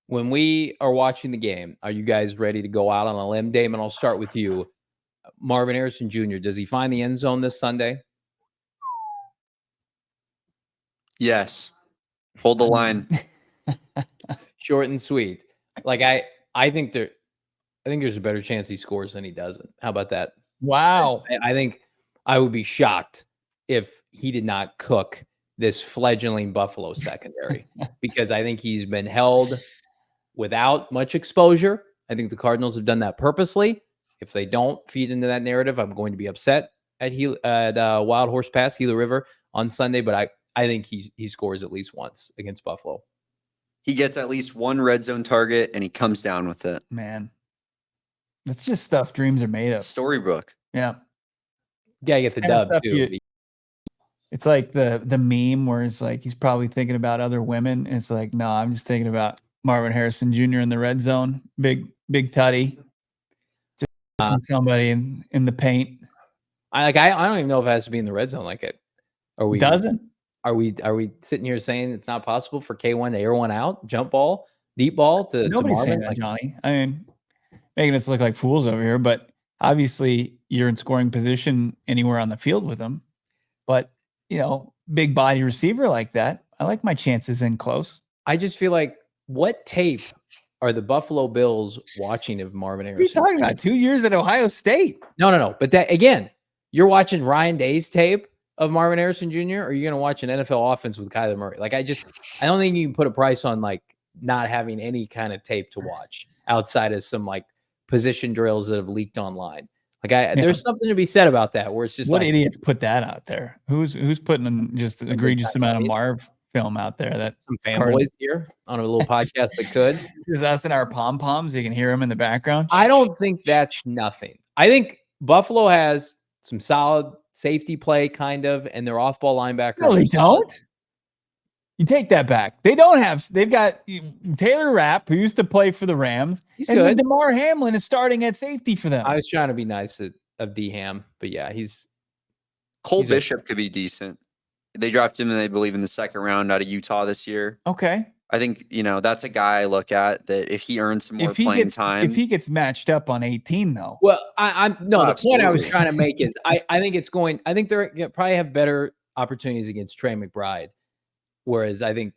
when we are watching the game, are you guys ready to go out on a limb? Damon, I'll start with you. Marvin Harrison Jr., does he find the end zone this Sunday? Yes. Hold the line. Short and sweet. Like I think there's a better chance he scores than he doesn't. How about that? Wow. I think I would be shocked if he did not cook this fledgling Buffalo secondary because I think he's been held without much exposure. I think the Cardinals have done that purposely. If they don't feed into that narrative, I'm going to be upset at Wild Horse Pass, Gila River on Sunday. But I think he scores at least once against Buffalo. He gets at least one red zone target, and he comes down with it. Man, that's just stuff dreams are made of. Storybook. Yeah. Yeah, get the dub too. It's like the meme where it's like he's probably thinking about other women. And it's like, no, I'm just thinking about Marvin Harrison Jr. in the red zone. Big tutty. Just somebody in the paint. I don't even know if it has to be in the red zone like it. Are we doesn't? Are we sitting here saying it's not possible for K1 to air one out, jump ball, deep ball to Nobody's Marvin? Saying that, Johnny. I mean, making us look like fools over here, but obviously you're in scoring position anywhere on the field with him. But, big body receiver like that, I like my chances in close. I just feel like what tape are the Buffalo Bills watching of Marvin Harrison? What are you talking about? 2 years at Ohio State. No. But that again, you're watching Ryan Day's tape of Marvin Harrison Jr. or are you going to watch an NFL offense with Kyler Murray? Like I don't think you can put a price on like not having any kind of tape to watch outside of some like position drills that have leaked online. Like there's something to be said about that where it's just what idiots put that out there? Who's putting just an egregious amount of Marv film out there? That some fanboys here on a little podcast that could. Just us and our pom-poms. You can hear them in the background. I don't think that's nothing. I think Buffalo has some solid safety play, kind of, and their off-ball linebackers. No, they don't. You take that back. They've got Taylor Rapp, who used to play for the Rams. He's and good. Then DeMar Hamlin is starting at safety for them. I was trying to be nice of D-Ham, but yeah, Cole Bishop could be decent. They drafted him, I believe, in the second round out of Utah this year. Okay. I think, that's a guy I look at that if he earns some more playing time. If he gets matched up on 18, though. Well, the point I was trying to make is I think they're probably have better opportunities against Trey McBride. Whereas I think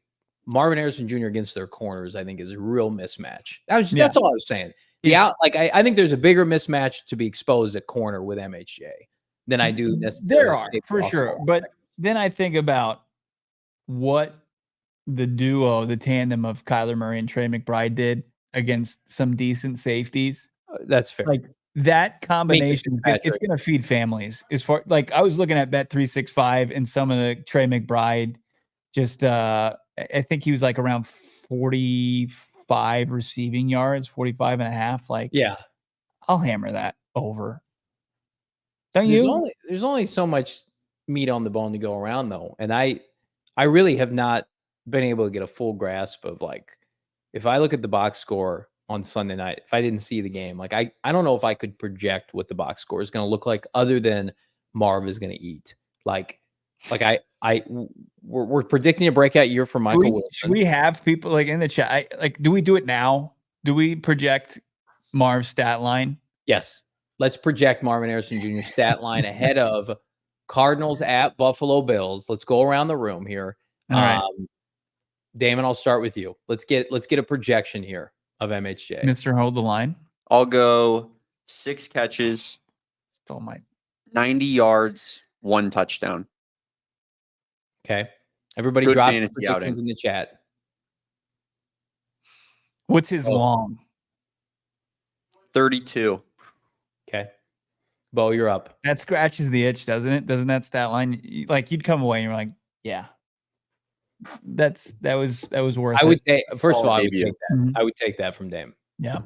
Marvin Harrison Jr. against their corners, I think is a real mismatch. That's all I was saying. I think there's a bigger mismatch to be exposed at corner with MHJ than I do necessarily. There are, for sure. But then I think about what the tandem of Kyler Murray and Trey McBride did against some decent safeties. That's fair. Like that combination, it's going to feed families. As far like I was looking at Bet365 and some of the Trey McBride. Just, I think he was like around 45 receiving yards, 45 and a half. Like, yeah, I'll hammer that over. There's only so much meat on the bone to go around though. And I really have not been able to get a full grasp of like, if I look at the box score on Sunday night, if I didn't see the game, like I don't know if I could project what the box score is going to look like other than Marv is going to eat. We're predicting a breakout year for Michael Wilson. Should we have people like in the chat? Do we do it now? Do we project Marv's stat line? Yes. Let's project Marvin Harrison Jr. stat line ahead of Cardinals at Buffalo Bills. Let's go around the room here. All right. Damon, I'll start with you. Let's get a projection here of MHJ. Mr. Hold the line. I'll go 6 catches, Stole my 90 yards, 1 touchdown. Okay. Everybody Good drop fantasy predictions outing. in the chat. What's his long? 32. Okay. Bo, you're up. That scratches the itch, doesn't it? Doesn't that stat line you'd come away and you're like, yeah. That was worth it. I would take first of all, I would debut. take that. Mhm. I would take that from Dame. Yeah.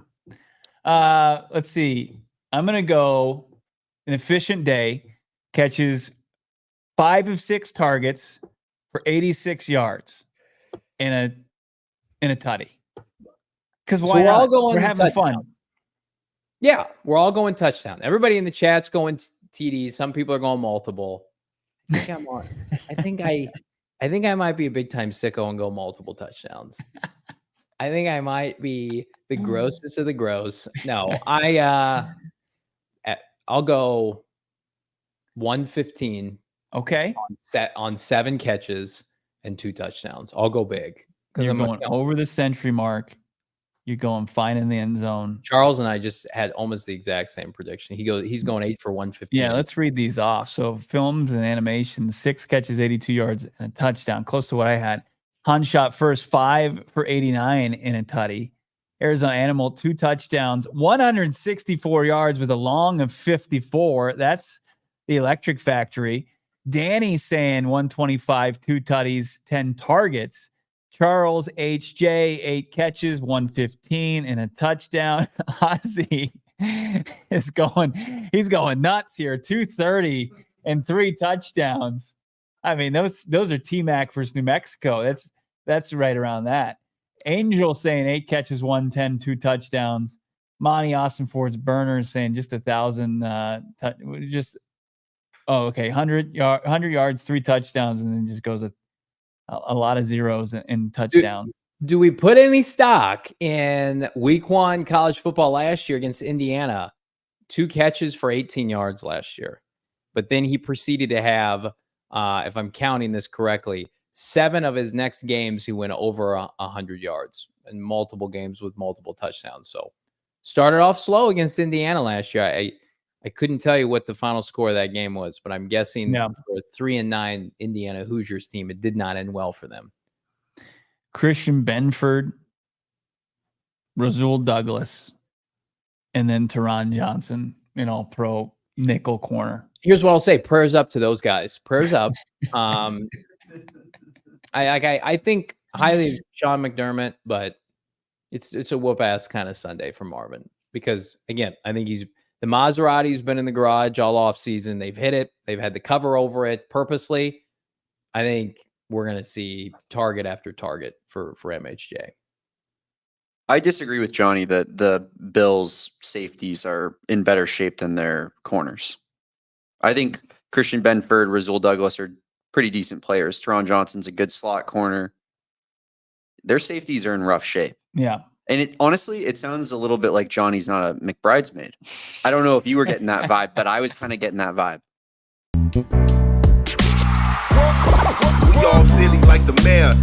Let's see. I'm gonna go an efficient day, catches 5 of 6 targets for 86 yards in a tutty. Because So we're all going We're having touchdown. fun. Yeah, we're all going touchdown. Everybody in the chat's going TD. Some people are going multiple. I think I'm on. I think I might be a big time sicko and go multiple touchdowns. I think I might be the grossest of the gross. No, I'll go 115 Okay. on 7 catches and 2 touchdowns. I'll go big. You're going over the century mark. You're going fine in the end zone. Charles and I just had almost the exact same prediction. He's going 8 for 115. Yeah, let's read these off. So films and animations, 6 catches, 82 yards, and a touchdown, close to what I had. Han shot first, 5 for 89 in a tutty. Arizona Animal, 2 touchdowns, 164 yards with a long of 54. That's the Electric Factory. Danny saying 125, 2 tutties, 10 targets. Charles HJ, 8 catches, 115 and a touchdown. Ozzy is he's going nuts here. 230 and 3 touchdowns. I mean, those are T-Mac versus New Mexico. That's right around that. Angel saying 8 catches, 110, 2 touchdowns. Monty Austin Ford's Burners saying just 1,000 100 yards, 3 touchdowns, and then just goes a lot of zeros and touchdowns. Do we put any stock in week 1 college football last year against Indiana? 2 catches for 18 yards last year. But then he proceeded to have, if I'm counting this correctly, 7 of his next games he went over 100 yards in multiple games with multiple touchdowns. So started off slow against Indiana last year. I couldn't tell you what the final score of that game was, but I'm guessing for a 3-9 Indiana Hoosiers team, it did not end well for them. Christian Benford, Rasul Douglas, and then Teron Johnson in all pro nickel corner. Here's what I'll say. Prayers up to those guys. Prayers up. I think highly of Sean McDermott, but it's a whoop ass kind of Sunday for Marvin because again, I think the Maserati's been in the garage all off season. They've hit it. They've had the cover over it purposely. I think we're going to see target after target for MHJ. I disagree with Johnny that the Bills safeties are in better shape than their corners. I think Christian Benford, Rasul Douglas are pretty decent players. Teron Johnson's a good slot corner. Their safeties are in rough shape. Yeah. And honestly, it sounds a little bit like Johnny's not a McBridesmaid. I don't know if you were getting that vibe, but I was kind of getting that vibe. We all silly like the mayor.